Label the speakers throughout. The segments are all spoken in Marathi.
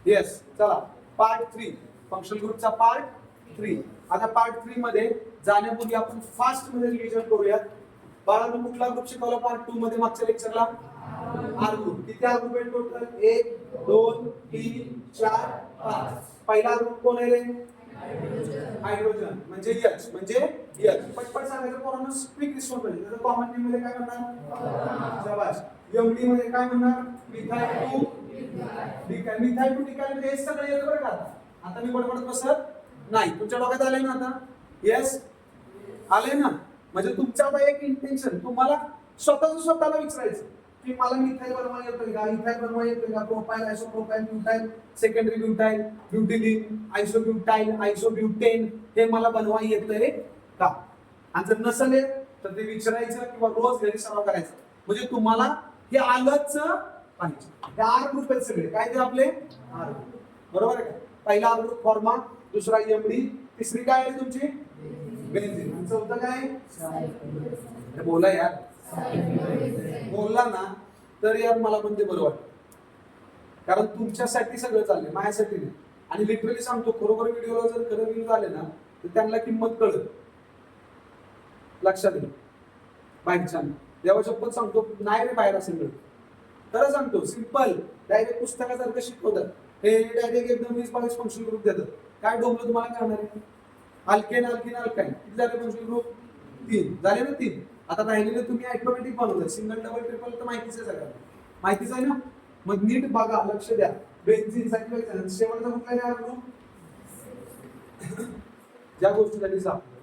Speaker 1: येस. चला पार्ट 3 फंक्शनल ग्रुपचा पार्ट 3. आता पार्ट 3 मध्ये जाण्यापूर्वी आपण फास्ट मध्ये रिव्हिजन करूयात. बाळांनो कुठला ग्रुप शिकवला पार्ट 2 मध्ये मागच्या लेक्चरला? R group. किती आर ग्रुप आहे टोटल? 1 2 3 4 5. पहिला ग्रुप कोण आहे रे? हायड्रोजन. म्हणजे H म्हणजे H. पटपट सांगायचं पोरांनो, क्विक रिस्पॉन्स पाहिजे. त्याचं कॉमन नेम मध्ये काय म्हणणार? शाबाश. एमडी मध्ये काय म्हणणार? Methyl two decyl. Methyl two decyl म्हणजे हे सगळं येतं बरं का. आता मी बडबड बसत नाही. तुमच्या डोक्यात आलंय ना आता? येस आलंय ना. म्हणजे तुमच्या एक इंटेन्शन तुम्हाला स्वतःला विचारायचं की मला मिथाइल बनवा येतं का, इथाइल बनवा येतं का, प्रोपाइल, आयसोप्रोपाइल, ब्युटाइल, सेकंडरी ब्युटाइल, ब्युटिलिन, आयसोब्युटाइल, आयसोब्युटेन हे मला बनवा येतंय का? आणि जर नसेल तर ते विचारायचं किंवा रोज घरी सराव करायचा. म्हणजे तुम्हाला हे आलंच पाहिजे. हे आर ग्रुप आहेत सगळे. काय ते आपले आर ग्रुप. बरोबर आहे का? पहिला आर ग्रुप फॉर्मा, दुसरा एमडी, तिसरी काय आहे तुमची बेन्झीन, आणि चौथं काय? बोला यार. बोलला ना तर यार मला पण ते बरं वाटतं. कारण तुमच्यासाठी सगळं चाललंय, माझ्यासाठी नाही. आणि लिटरली सांगतो, खरोखर व्हिडिओला जर खरं व्ह्यू झाले ना तर त्यांना किंमत कळत. लक्षात घ्या. बाहेरच्या देवाच्या पण सांगतो नाही रे बाहेर असेल मिळत. खरं सांगतो, सिंपल. डायरेक्ट पुस्तकासारखं शिकवतात. हे डायरेक्ट एकदम 20-22 फंक्शन ग्रुप देतात. काय डोंबलं तुम्हाला करणार आहे? अल्केन अल्किन अल्काइन किती झाले फंक्शन ग्रुप? 3 झाले ना. 3 आता राहिलेले तुम्ही ऑटोमॅटिक बनवताय. सिंगल डबल ट्रिपल तर माहितीच आहे सगळ्यांना. माहितीच आहे ना. मग नीट बघा, लक्ष द्या. बेन्झीन साठी शेवटचा कुठला आहे ग्रुप? ज्या गोष्टीसाठी सापडलं.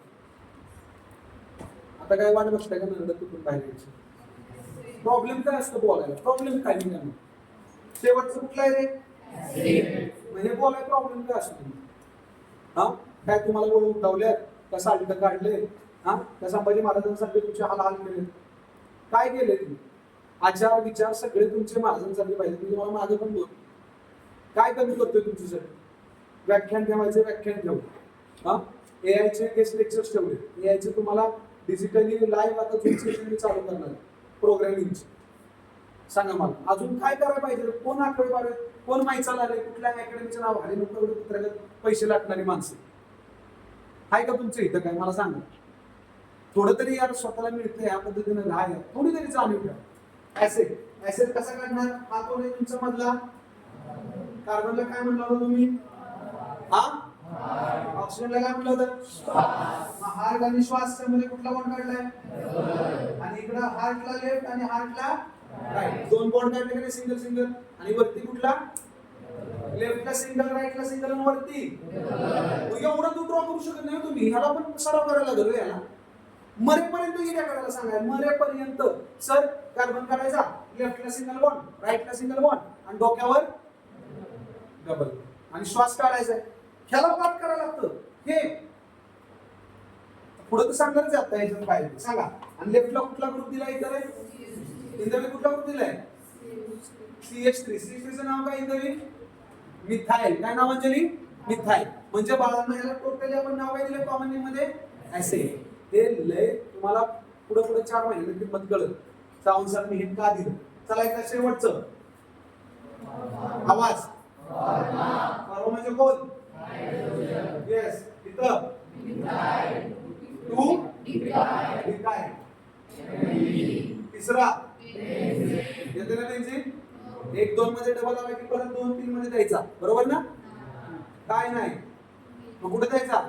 Speaker 1: आता काय वाट बघताय का नंतर कुठून बाहेर यायची? प्रॉब्लेम काय असतो बोलायला? प्रॉब्लेम काय नाही. शेवटचं कुठला आहे रे? म्हणजे बोलाय प्रॉब्लेम काय असतो? हा काय तुम्हाला बोलून उठवले का साल्ट काढले? हा त्या संभाजी महाराजांसाठी तुमचे हाल केले? काय केले तुम्ही? आचार विचार सगळे तुमचे महाराजांसाठी पाहिजे. तुम्ही मला माझं पण बोल. काय कमी करतोय तुमच्यासाठी? व्याख्यान ठेवायचे, व्याख्यान ठेवू. हा एआयचे गेस्ट लेक्चर्स ठेवले. एआयचे तुम्हाला डिजिटली लाईव्ह आता तुमची चालू करणार प्रोग्रामिंगची. सांगा मला अजून काय करायला पाहिजे? कोण आठवडे बारे, कोण माहिती आले, कुठल्या अकॅडमीचं नाव आले, नको पुस्तकात पैसे लागणारी माणसं आहे का तुमचं इथं? काय मला सांगा. थोडं तरी यार स्वतःला मिळतं या पद्धतीने राहा. थोडी तरी जाणीव ठेवा. ऍसिड. ऍसिड कसा काढणार? हा कोण आहे तुमचा मधला? कार्बनला काय म्हणलं होतं तुम्ही? हा ऑक्सिजनला काय म्हणलं होतं? हार्ट आणि श्वास मध्ये कुठला बॉन्ड काढलाय? आणि इकडं हार्टला लेफ्ट आणि हार्टला राईट. 2 बॉन्ड काढले का सिंगल सिंगल. आणि वरती कुठला? लेफ्टला सिंगल, राईटला सिंगल आणि वरती एवढं तू ड्रॉ करू शकत नाही तुम्ही. ह्याला पण सराव करायला लागलो. याला मरेपर्यंत हिऱ्या करायला सांगाय. मरेपर्यंत सर कार्बन काढायचा, लेफ्टला सिंगल बॉन्ड, राईटला सिंगल बॉन्ड आणि डोक्यावर डबल. आणि श्वास काढायचा. ह्याला पाठ करायला लागतं. हे पुढे तर सांगणारच आता याच्यात काय सांगा. आणि लेफ्टला कुठला ग्रुप दिलाय? इथं इंदवी कुठला ग्रुप दिलाय? CH3. CH3 चं नाव काय इंदवी? मिथाइल. काय नाव अंजली? मिथाइल. म्हणजे बाळांना याला टोटली आपण नाव काय दिलं कॉमन नेम मध्ये? ऍसिड. हे लय तुम्हाला पुढे 4 महिने किंमत कळत. त्यानुसार मी हे का दिलं. चला एकदा शेवटचं आवाज. फॉर्मा म्हणजे कोण? येस. इथं टू डिकाइल. तिसरा येते ना बेन्झीन. 1-2 मध्ये डबल आला की परत 2-3 मध्ये द्यायचा. बरोबर ना? काय नाही मग कुठे द्यायचा?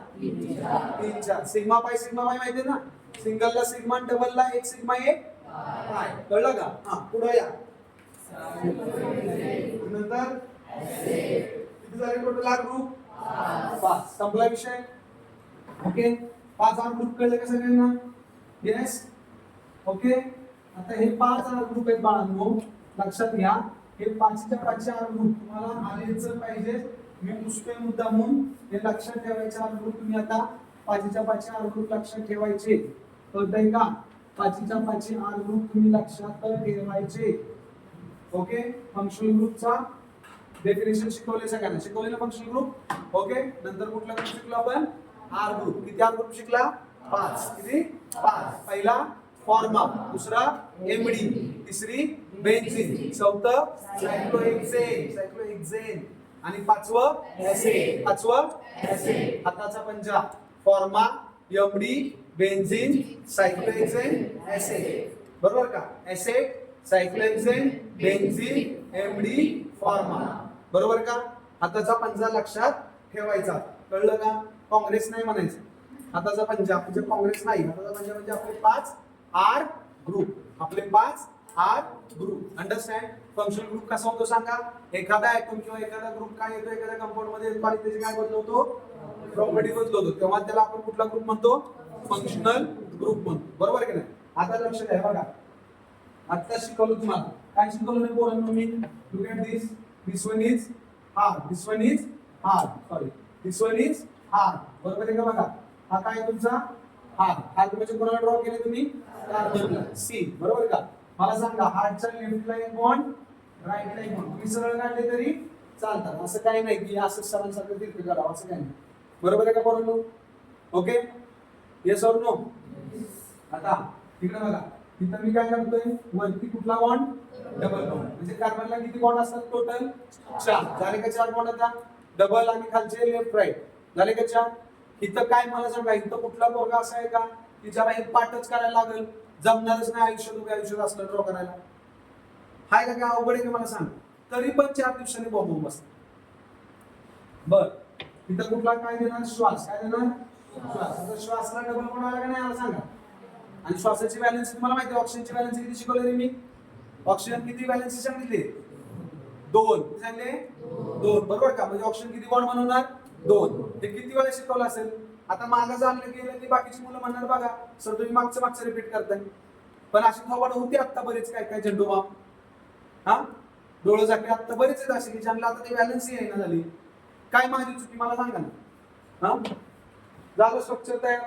Speaker 1: 3-4. सिग्मा पाय सिग्मा पाय माहिती आहे ना. सिंगलला सिग्मा, डबलला 1 सिग्मा 1 पाय. कळलं का? हा पुढे या. नंतर किती झाले टोटल आर ग्रुप? 5. संपला विषय. ओके 5 आर ग्रुप कळले का सगळ्यांना? येस. ओके आता हे 5 आर ग्रुप आहेत बाळांनो. लक्षात घ्या. हे 5च्या 5 आर ग्रुप तुम्हाला आलेच पाहिजे. मी पुष्पे मुद्दा म्हणून हे लक्षात ठेवायचे आर ग्रुप. तुम्ही आता 5च्या 5 आर ग्रुप लक्षात ठेवायचे. कळतंय का? 5च्या 5 आर ग्रुप तुम्ही लक्षात ठेवायचे. ओके फंक्शनल ग्रुपचा डेफिनेशन शिकवले सगळ्यांना. शिकवले ना फंक्शनल ग्रुप? ओके नंतर कुठला ग्रुप शिकलो आपण? R group. किती आर ग्रुप शिकला? 5. किती? 5. पहिला फॉर्मा, दुसरा एमडी, तिसरी बेन्झीन, चौथं सायक्लोहेक्सेन. सायक्लोहेक्सेन आणि पाचवं पाचवं हाताचा पंजा फॉर्मा एमडी बेन्झीन सायक्लोहेक्सेन एसेट बरोबर का एसेट सायक्लोहेक्सेन बेन्झीन एमडी फॉर्मा बरोबर का हाताचा पंजा लक्षात ठेवायचा कळलं का काँग्रेस नाही म्हणायचं हाताचा पंजा म्हणजे काँग्रेस नाही हाताचा पंजा म्हणजे आपले 5 आर ग्रुप आपले 5 R group understand functional group कसा होतो सांगा एखादा ऍटम किंवा एखादा ग्रुप काय येतो एखाद्या कंपाऊंड मध्ये येतो आणि त्याचे काय बदलवतो प्रॉपर्टी बदलवतो तेव्हा त्याला आपण कुठला ग्रुप म्हणतो फंक्शनल ग्रुप म्हणतो बरोबर की नाही आता लक्ष द्या बघा आता शिकवलं तुम्हाला काय शिकवलं नाही पोरांनो me look at this one is hard this one is hard sorry this one is hard बरोबर आहे का बघा हा काय तुमचा हार्ड म्हणजे कोणाला ड्रॉ केले तुम्ही कार्बनला सी बरोबर का मला सांगा हार्टच्या लेफ्टला एक बॉन्ड राईटला एक बॉन्ड तुम्ही सरळ काढले तरी चालतात असं काही नाही की असं सरांसारखं तिरकं काढावं असं काही नाही बरोबर आहे का पोरांनो ओके येस ऑर नो आता तिकडे बघा इथं मी काय करतोय वरती कुठला बॉन्ड डबल बॉन्ड म्हणजे कार्बनला किती बॉन्ड असतात टोटल 4 झाले का 4 बॉन्ड आता डबल आणि खालचे लेफ्ट राईट झाले का 4 इथं काय मला सांगा इथं कुठला पोरगा असा आहे का की ज्याला एक पाठच करायला लागेल जमणारच नाही आयुष्यात उभे आयुष्यात असलं ड्रॉ करायला हाय का काय अवघड आहे का मला सांग तरी पण 4 दिवसांनी बॉम्ब बसतात बर इथं कुठला काय देणार श्वास काय देणार श्वास आता श्वासला डबल बॉन्ड आला का नाही मला सांगा आणि श्वासाची बॅलन्स तुम्हाला माहिती आहे ऑक्सिजनची बॅलन्स किती शिकवले मी ऑक्सिजन किती बॅलन्स सांगितले 2 सांगले 2 बरोबर का म्हणजे ऑक्सिजन किती बॉन्ड बनवणार 2 हे किती वेळा शिकवलं असेल आता मागं जाणलं गेलं की बाकीची मुलं म्हणणार बघा सर तुम्ही मागचं रिपीट करताय पण अशी थोबाड होती आता बरेच काय झेंडू बाम हा डोळं झाकले आता बरेच आहेत असे की ज्यांना आता ते बॅलन्स येईना झाली काय माझी चुकी मला सांगा ना हा झालं स्ट्रक्चर तयार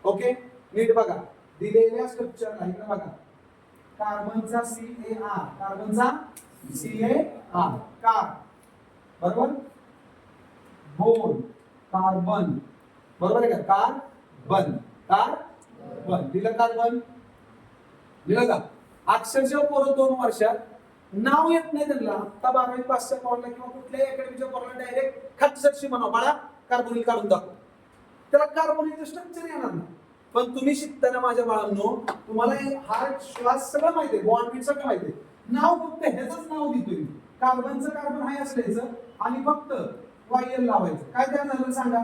Speaker 1: ओके नीट बघा दिलेल्या स्ट्रक्चरला इकडे बघा कार्बनचा CaR कार्बनचा CaR कार बरोबर बोन कार्बन बरोबर आहे का कार्बन दिलं कार्बन दिलं का अक्षरशः पोरं 2 वर्षात नाव येत नाही त्यांना आता 12वी पासच्या पोराला किंवा कुठल्याही अकॅडमीच्या पोराला डायरेक्ट खटसटशी म्हणा बाळा कार्बोनिल काढून दाखव त्याला कार्बोनिलचं स्ट्रक्चर येणार ना पण तुम्ही शिकताना माझ्या बाळांनो तुम्हाला हार्ट श्वास सगळं माहिती आहे बॉन्ड सगळं माहिती आहे नाव फक्त ह्याचंच नाव देतोय कार्बनचं कार्बन हाय असल्याचं आणि फक्त वायल लावायचं काय तयार झालं सांगा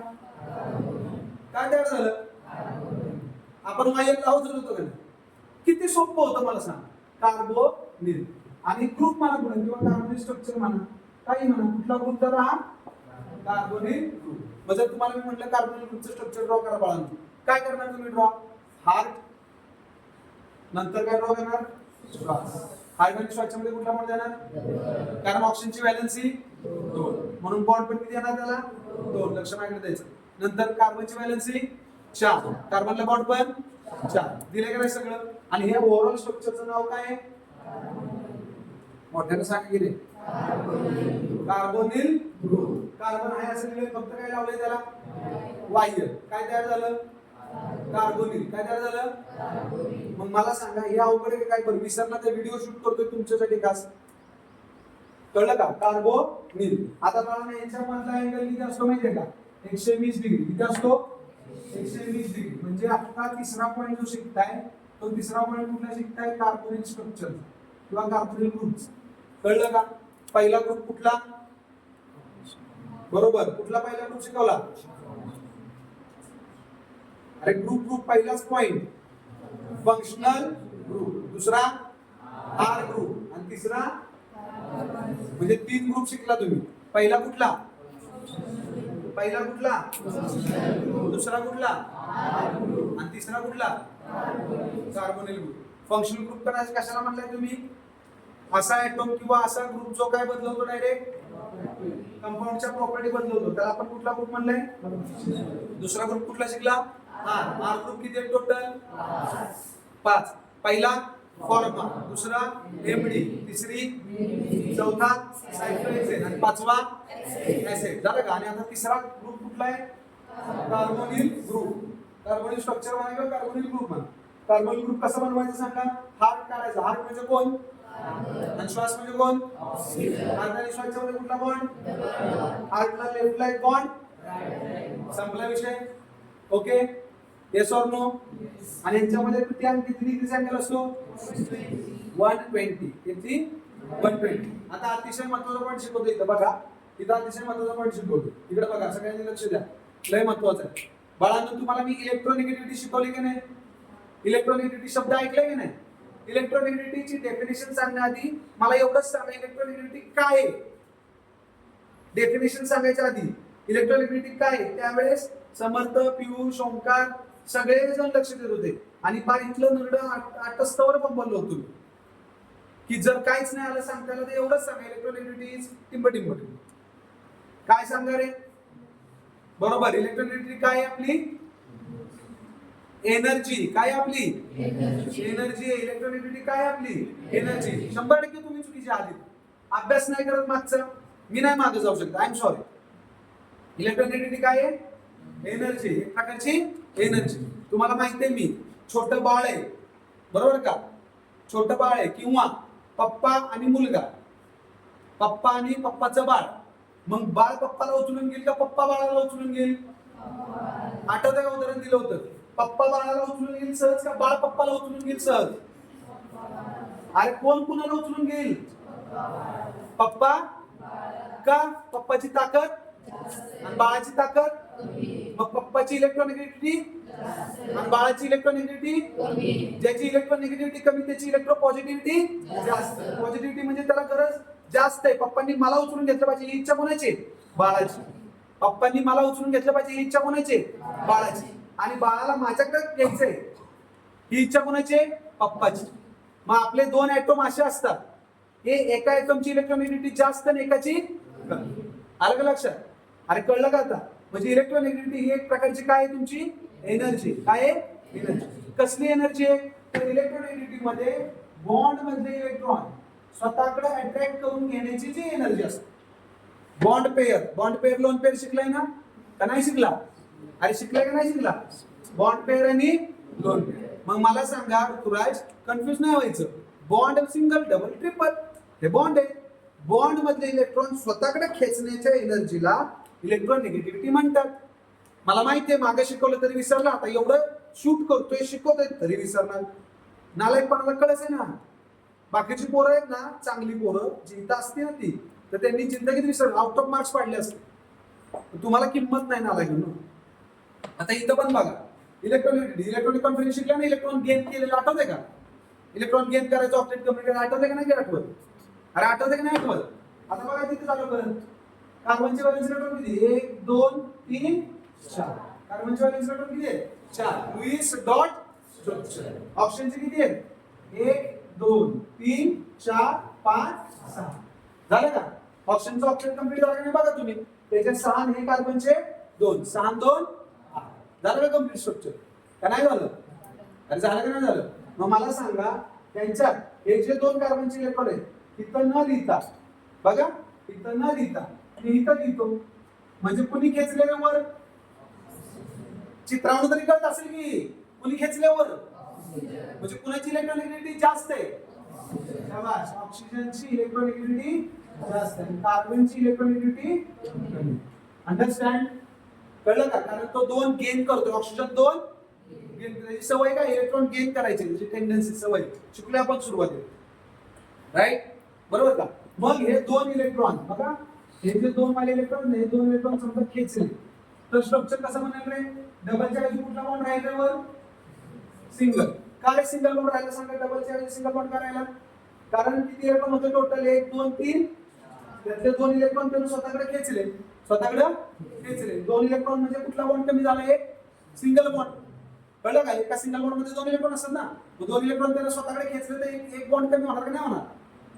Speaker 1: काय तयार झालं आपण वायल लावत होतो का किती सोपं होतं मला सांग कार्बोनिल आणि ग्रुप म्हणा पुढे किंवा कार्बोनिल स्ट्रक्चर म्हणा काही म्हणा कुठला ग्रुप तर हा कार्बोनिल ग्रुप म्हणजे तुम्हाला मी म्हटलं कार्बोनिल ग्रुपचं स्ट्रक्चर ड्रॉ करा बाळांनो काय करणार तुम्ही ड्रॉ हार्ट नंतर काय ड्रॉ करणार श्वास हार्ट श्वासमध्ये कुठला बॉन्ड देणार कारण ऑक्सिजनची व्हॅलेन्सी 2 म्हणून बॉन्ड पण किती येणार त्याला 2 लक्ष मागणे द्यायचं नंतर कार्बनची व्हॅलेन्सी 4 कार्बनला बॉन्ड पण 4 दिले का नाही सगळं आणि हे ओव्हरऑल स्ट्रक्चरचं नाव काय आहे मोठ्याने सांगा की रे कार्बोनिल ग्रुप कार्बन आहे असं लिहिलं फक्त काय लावलंय त्याला वाह्य काय तयार झालं कार्बोनिल काय तयार झालं मग मला सांगा हे अवघड आहे काय पण विसरला तर व्हिडिओ शूट करतोय तुमच्यासाठी खास कळलं का कार्बोनिल आता मला यांच्या मधला अँगल किती असतो माहितीये का 120 डिग्री किती असतो 120 डिग्री म्हणजे आता तिसरा पॉईंट जो शिकताय तो तिसरा पॉईंट कुठला शिकताय कार्बोनिल स्ट्रक्चर किंवा कार्बोनिल ग्रुप कळलं का पहिला ग्रुप कुठला बरोबर कुठला पहिला ग्रुप शिकवला अरे ग्रुप पहिलाच पॉइंट फंक्शनल ग्रुप दुसरा आर ग्रुप आणि तिसरा म्हणजे 3 ग्रुप शिकला तुम्ही पहिला कुठला दुसरा कुठला आणि तिसरा कुठला कार्बोनिल ग्रुप फंक्शनल ग्रुप करायचं कशाला म्हणलाय तुम्ही असा ऍटम किंवा असा ग्रुप जो काय बदलवतो डायरेक्ट कंपाऊंडच्या प्रॉपर्टी बदलवतो त्याला आपण कुठला ग्रुप म्हणलाय दुसरा ग्रुप कुठला शिकला आर ग्रुप किती आहे टोटल 5 पहिला फॉर्मा दुसरा एमडी तिसरी चौथा सायक्लोहेक्सेन आणि पाचवा एसिड झालं का आणि आता तिसरा ग्रुप कुठला आहे कार्बोनिल ग्रुप कार्बोनिल स्ट्रक्चर म्हणायचं कार्बोनिल ग्रुप म्हणा कार्बोनिल ग्रुप कसा बनवायचा सांगा हार्ट काढायचा हार्ट म्हणजे कोण आणि श्वास म्हणजे कोण? अर्धा श्वासच्या मध्ये कुठला बॉन्ड? हार्टला लेफ्टला एक बॉन्ड. संपला विषय. Okay, yes or no? आणि यांच्यामध्ये किती डिग्री अँगल असतो? 120. किती? 120. आता अतिशय महत्त्वाचा पॉईंट शिकवतो इथं बघा. इथं अतिशय महत्त्वाचा पॉईंट शिकवतो. इकडे बघा, सगळ्यांनी लक्ष द्या, लय महत्त्वाचं आहे. बाळांनो, तुम्हाला मी इलेक्ट्रोनेगेटिव्हिटी शिकवली की नाही? इलेक्ट्रोनेगेटिव्हिटी शब्द ऐकले की नाही? इलेक्ट्रोनेगेटिव्हिटीची डेफिनेशन सांगण्याआधी मला एवढंच सांगा, इलेक्ट्रोनेगेटिव्हिटी काय आहे? डेफिनेशन सांगायच्या आधी इलेक्ट्रोनेगेटिव्हिटी काय आहे? त्यावेळेस समर्थ, पियुष, ओंकार सगळेजण लक्ष देत होते आणि पार इथलं नरडं आटस्तवर पण बोललो होतो की जर काहीच नाही आलं सांगता आलं तर एवढंच सांगा, इलेक्ट्रोनेगेटिव्हिटी इज टिंब. काय सांगा रे? बरोबर. इलेक्ट्रोनेगेटिव्हिटी काय आहे आपली? एनर्जी. काय आपली? एनर्जी. इलेक्ट्रोनेगेटिव्हिटी काय आपली? एनर्जी. 100% तुम्ही चुकीचे आहात. अभ्यास नाही करत मागचा, मी नाही मागे जाऊ शकत. I am sorry. इलेक्ट्रोनेगेटिव्हिटी काय आहे? एनर्जी. एक प्रकारची एनर्जी. तुम्हाला माहिती आहे, मी छोटं बाळ आहे, बरोबर का? छोटं बाळ आहे किंवा पप्पा आणि मुलगा, पप्पा आणि पप्पाचं बाळ. मग बाळ पप्पाला उचलून घेईल का पप्पा बाळाला उचलून घेईल? आठवतं का उदाहरण दिलं होतं? पप्पा बाळाला उचलून घेईल सहज का बाळ पप्पाला उचलून घेईल सहज? अरे कोण कुणाला उचलून घेईल? पप्पा. का? पप्पाची ताकद आणि बाळाची ताकद. मग पप्पाची इलेक्ट्रोनेगेटिव्हिटी आणि बाळाची इलेक्ट्रोनेगेटिव्हिटी. ज्याची इलेक्ट्रोनेगेटिव्हिटी कमी त्याची इलेक्ट्रोपॉझिटिव्हिटी जास्त. पॉझिटिव्हिटी म्हणजे त्याला गरज जास्त आहे. पप्पांनी मला उचलून घेतलं पाहिजे ही इच्छा कोणाची? बाळाची. पप्पांनी मला उचलून घेतलं पाहिजे ही इच्छा कोणाची? बाळाची. आणि बाळाला माझ्याकडे घ्यायचंय ही इच्छा कोणाची? पप्पाची. मग आपले दोन ऍटम असे असतात, हे एका ऍटमची इलेक्ट्रोनेगेटिव्हिटी जास्त आणि एकाची कमी. आलं का लक्षात? अरे कळलं का आता? म्हणजे इलेक्ट्रोनेगेटिव्हिटी ही एक प्रकारची काय आहे? तुमची एनर्जी. काय आहे? एनर्जी. कसली एनर्जी आहे? तर इलेक्ट्रोनेगेटिव्हिटी मध्ये बॉन्ड मधले इलेक्ट्रॉन स्वतःकडे अट्रॅक्ट करून घेण्याची जी एनर्जी असते. बॉन्ड पेअर लोन पेअर शिकलाय ना का नाही शिकला? अरे शिकलाय का नाही शिकला? बॉन्ड पेअर आणि लोन पेअर. मग मला सांगा ऋतुराज, कन्फ्युज नाही व्हायचं. बॉन्ड सिंगल, डबल, ट्रिपल हे बॉन्ड आहे. बॉन्ड मधले इलेक्ट्रॉन स्वतःकडे खेचण्याच्या एनर्जीला इलेक्ट्रोनेगेटिव्हिटी म्हणतात. मला माहितीये मागे शिकवलं तरी विसरला. आता एवढं शूट करतोय, शिकवतोय तरी विसरणार. नालायकपणाला कळच आहे ना. बाकीची पोरं आहेत ना, चांगली पोरं जी इथं असते ना ती, तर त्यांनी जिंदगीत विसरलं, आउट ऑफ मार्क्स पाडले असते. तुम्हाला किंमत नाही नालायक. आता इथं पण बघा, इलेक्ट्रॉनिक कॉन्फरन्स शिकला ना, इलेक्ट्रॉन गेन केलेलं आठवतंय का? इलेक्ट्रॉन गेन करायचं ऑक्टेट कंप्लीट आठवतंय का नाही आठवत? अरे आठवतंय का नाही आठवत? आता बघा तिथे चालू करत. कार्बनचे व्हॅलेन्स इलेक्ट्रॉन किती? 1 2 3 4. कार्बनचे व्हॅलेन्स इलेक्ट्रॉन किती आहे? 4. Lewis dot structure. ऑप्शनचे किती आहेत? 1 2 3 4 5 6. झालं का? ऑप्शनचं ऑक्टेट कंप्लीट झालं नाही बघा तुम्ही. त्याचे 6 हे कार्बनचे 2, 6 2 8. झालं का कंप्लीट स्ट्रक्चर? का नाही झालं? अरे झालं का नाही झालं? मग मला सांगा, त्यांच्यात हे जे 2 कार्बनचे इलेक्ट्रॉन आहेत तिथं न लिहिता, बघा इथं न लिहिता मी इथं लिहितो, म्हणजे कुणी खेचल्यावर चित्रावरून तरी कळत असेल की कुणी खेचल्यावर, म्हणजे कुणाची इलेक्ट्रोनेगेटिव्हिटी जास्त आहे? शाबास. ऑक्सिजनची इलेक्ट्रोनेगेटिव्हिटी जास्त आहे, कार्बनची इलेक्ट्रोनेगेटिव्हिटी कमी. अंडरस्टँड? कळलं का? कारण तो 2 गेन करतो, ऑक्सिजन 2 गेन करायची सवय काय? इलेक्ट्रॉन गेन करायची त्याची टेंडन्सी, सवय शिकले आपण सुरुवातीला, राईट? बरोबर का? मग हे 2 इलेक्ट्रॉन बघा, हे जे 2 वाले इलेक्ट्रॉन, हे 2 इलेक्ट्रॉन समजा खेचले तर स्ट्रक्चर कसं बनेल रे? डबलच्या ऐवजी कुठला बॉन्ड राहिला वर? सिंगल. का रे सिंगल बॉन्ड राहिला? सांगा, डबलच्या ऐवजी सिंगल बॉन्ड का राहिला? कारण किती इलेक्ट्रॉन होते टोटल? 1 2 3. त्यातले 2 इलेक्ट्रॉन त्यांनी स्वतःकडे खेचले, स्वतःकडे 2 इलेक्ट्रॉन म्हणजे कुठला बॉन्ड कमी झाला? एक सिंगल बॉन्ड. कळलं का? एका सिंगल बॉन्ड मध्ये 2 इलेक्ट्रॉन असतात ना, 2 इलेक्ट्रॉन त्याला स्वतःकडे खेचले तर एक बॉन्ड कमी होणार का नाही होणार?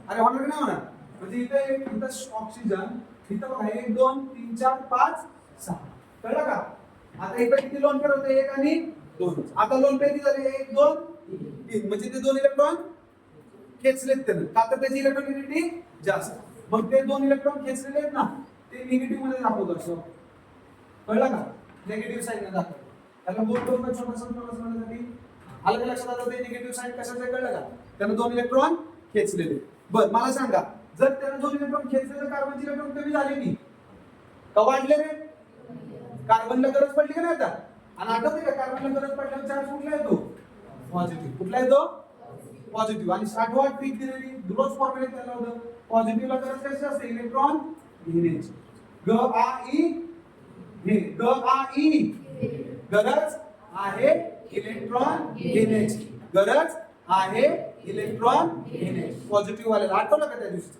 Speaker 1: अरे होणार का नाही होणार? म्हणजे इथं ऑक्सिजन, इथं बघा 1 2 3 4 5 6. कळलं का? आता इथं किती लोन पेअर होते? 1 आणि 2. आता लोन पेअर किती झाले? 1 2 3. म्हणजे ते 2 इलेक्ट्रॉन खेचलेत त्यानं, का तर त्याची इलेक्ट्रोनेगेटिव्हिटी जास्त. मग ते 2 इलेक्ट्रॉन खेचलेले आहेत ना, ते निगेटिव्ह मध्ये दाखवतात असं. कळलं का? निगेटिव्ह साईन दाखवतात. त्याला बोल करून छोटासा म्हणण्यासाठी आलं का लक्षात? आता ते निगेटिव्ह साईन कशाचं कळलं का? त्यानं 2 इलेक्ट्रॉन खेचलेले. बर मला सांगा, जर त्यानं जो इलेक्ट्रॉन खेचलेला कार्बनचे इलेक्ट्रॉन कमी झाले की का वाढले रे? कार्बनला गरज पडली का नाही आता? आणि आठवते का कार्बनला गरज पडल्यावर चार्ज कुठला येतो? पॉझिटिव्ह. कुठला येतो? पॉझिटिव्ह. आणि 60 ट्रिक दिलेली रोज फॉर्म्युला त्याला होतं. पॉझिटिव्हला गरज कशी असते? इलेक्ट्रॉन घेण्याची. ग आ ई हे ग आ ई गरज आहे इलेक्ट्रॉन घेण्याची. गरज आहे इलेक्ट्रॉन घेण्याची. पॉझिटिव्ह वाल्याला आठवलं का त्या दिवशी?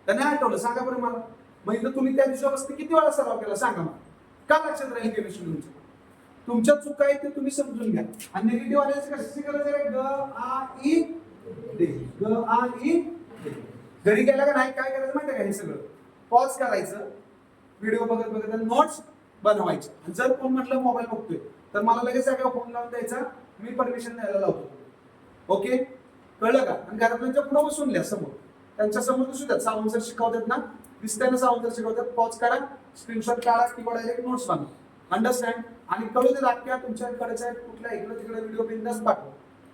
Speaker 1: त्यांना आठवलं? सांगा बरं मला. मग इथं तुम्ही त्या दिवसापासून किती वेळा सराव केला सांगा मला. का लक्षात राहील केमिस्ट्री तुमची? तुमच्या चुका आहेत ते तुम्ही समजून घ्या. आणि निगेटिव्ह वाल्याची कशाची गरज आहे? ग आ ई दे. ग आ ई दे. घरी गेला का नाही काय करायचं माहिती आहे का? हे सगळं पॉज करायचं, व्हिडिओ बघत बघत नोट्स बनवायचे. आणि जर कोण म्हटलं मोबाईल बघतोय तर मला लगेच सगळं फोन लावून द्यायचा, मी परमिशन द्यायला लावतो. ओके, कळलं का? आणि घरातल्यांच्या पुढे बसून लिहा समोर, त्यांच्या समोर बसू द्या. सावंत सर शिकवतात ना, दिसतंय ना सावंत सर शिकवतात. पॉज करा, स्क्रीनशॉट काढा किंवा डायरेक्ट नोट्स बनवा. अंडरस्टँड? आणि कळू दे दाखव्या तुमच्याकडच्या कुठल्या इकडे तिकडे व्हिडिओ बिंदास पाठवा.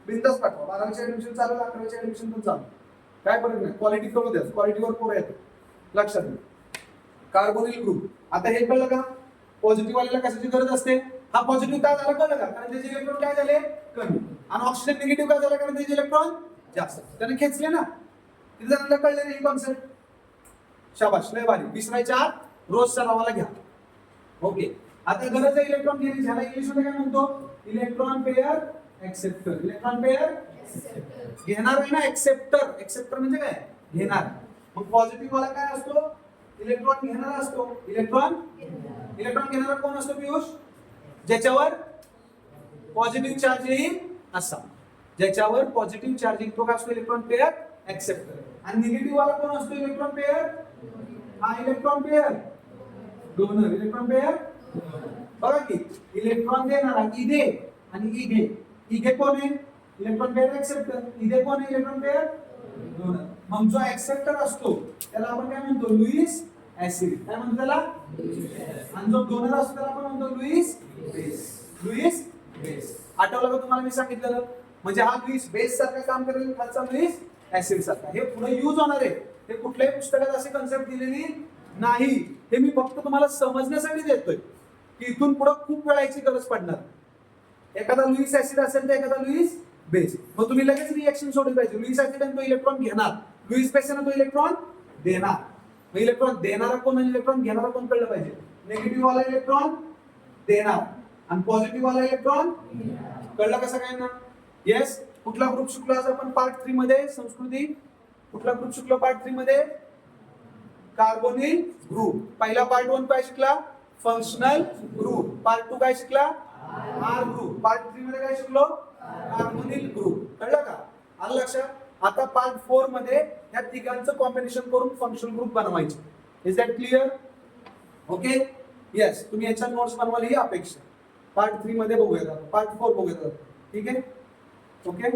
Speaker 1: बिंदास पाठवा. 12वीचे ऍडमिशन चालू, 11वीचे ऍडमिशन पण चालू, काय फरक नाही. क्वालिटी कळू द्या, क्वालिटीवर पोरं येतात. लक्षात घ्या. Carbonyl group. आता हे कळलं का? पॉझिटिव्ह वाल्याला कशाची गरज असते? हा पॉझिटिव्ह काय झाला कळलं का? कारण त्याचे इलेक्ट्रॉन काय झाले? कमी. आणि ऑक्सिजन निगेटिव्ह काय झाला? कारण त्याचे इलेक्ट्रॉन जास्त. त्याने खेचले ना. किती जणांना कळले नाही ही कॉन्सेप्ट? शाबाश, लय भारी. विसरायच्या आत रोज सरावाला घ्या. ओके, आता गरज आहे इलेक्ट्रॉन घेण्याची. ह्याला इंग्लिश मध्ये काय म्हणतो? Electron pair acceptor. Electron pair घेणार आहे ना, एक्सेप्टर. एक्सेप्टर म्हणजे काय? घेणार. मग पॉझिटिव्ह वाला काय असतो? इलेक्ट्रॉन घेणारा असतो. इलेक्ट्रॉन घेणारा कोण असतो पियुष? ज्याच्यावर पॉझिटिव्ह चार्ज येईल असा. ज्याच्यावर पॉझिटिव्ह चार्ज येईल तो काय असतो? Electron pair acceptor. आणि निगेटिव्ह वाला कोण असतो? Electron pair. हा electron pair donor. Electron pair बघा की, इलेक्ट्रॉन देणारा ई दे आणि ई घे. ई घे कोण आहे? Electron pair acceptor. ई दे कोण आहे? Electron pair donor. मग जो एक्सेप्टर असतो त्याला आपण काय म्हणतो? Lewis acid. काय म्हणतो त्याला? आणि जो डोनर असतो त्याला आपण म्हणतो लुईस बेस. Lewis base. आठवलं का तुम्हाला मी सांगितलेलं? म्हणजे हा लुईस बेस सारखं काम करेल, खालचा लुईस ऍसिड सारखा. हे पुढे यूज होणार आहे. हे कुठल्याही पुस्तकात अशी कन्सेप्ट दिलेली नाही. हे मी फक्त तुम्हाला समजण्यासाठी देतोय की इथून पुढे खूप वेळा याची गरज पडणार. एखादा लुईस ऍसिड असेल तर एखादा लुईस बेस. मग तुम्ही लगेच रिएक्शन सोडली पाहिजे. लुईस ऍसिड तो इलेक्ट्रॉन घेणार, लुईस बेस तो इलेक्ट्रॉन देणार. मग इलेक्ट्रॉन देणारा कोण आणि इलेक्ट्रॉन घेणारा कोण कळलं पाहिजे. निगेटिव्ह वाला इलेक्ट्रॉन देणार आणि पॉझिटिव्ह वाला इलेक्ट्रॉन कळलं का सगळ्यांना? येस. कुठला ग्रुप शिकलो आज आपण पार्ट 3 मध्ये? संस्कृती. कुठला ग्रुप शिकलो पार्ट 3 मध्ये? Carbonyl group. पहिला पार्ट 1 काय शिकला? Functional group. पार्ट 2 काय शिकला? R group. पार्ट 3 मध्ये काय शिकलो? Carbonyl group. कळलं का? आलं लक्षात? आता पार्ट 4 मध्ये या तिघांचं कॉम्बिनेशन करून फंक्शनल ग्रुप बनवायचे. Is that clear? Okay, yes. तुम्ही याच्या नोट्स बनवाल ही अपेक्षा. पार्ट 3 मध्ये बघूया, पार्ट 4 बघूया. ठीक आहे? ओके.